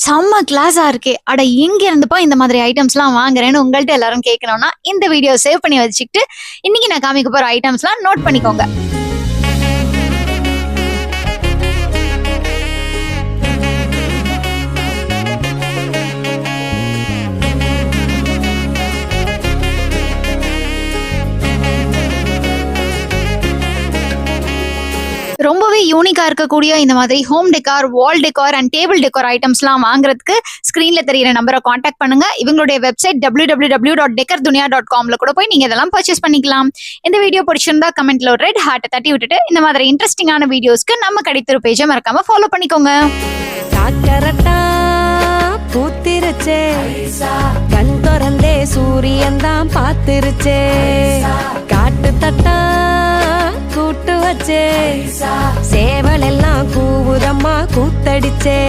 செம்ம கிளாஸா இருக்கே! அட எங்க இருந்துப்பா இந்த மாதிரி ஐட்டம்ஸ்லாம் வாங்குறேன்னு உங்கள்ட்ட எல்லாரும் கேட்கணும்னா, இந்த வீடியோ சேவ் பண்ணி வச்சுக்கிட்டு, இன்னைக்கு நான் காமிக்க போற ஐட்டம்ஸ்லாம் நோட் பண்ணிக்கோங்க. ரொம்பவே யூனிக்கா இருக்கக்கூடிய இந்த மாதிரி home decor, wall decor and table decor ஐட்டம்ஸ்லாம் வாங்குறதுக்கு ஸ்க்ரீன்ல தெரியிற நம்பரை காண்டாக்ட் பண்ணுங்க. இவங்களுடைய வெப்சைட் www.dekardunia.comல கூட போய் நீங்க இதெல்லாம் பர்ச்சேஸ் பண்ணிக்கலாம். இந்த வீடியோ பிடிச்சிருந்தா கமெண்ட்ல ஒரு ரெட் ஹார்ட்டை தட்டி விட்டுட்டு இந்த மாதிரி இன்ட்ரெஸ்டிங்கான வீடியோஸ்க்கு நம்ம கடைத்தெரு பேஜை மறக்காம ஃபாலோ பண்ணிக்கோங்க. காக்கரட்டா பூத்திருச்சே, கண் திறந்தே சூரியன் தான் பார்த்திருச்சே, காட்டு தட்டா கூட்டு வச்சே, சேவல் எல்லாம் கூவுதம்மா கூத்தடிச்சே.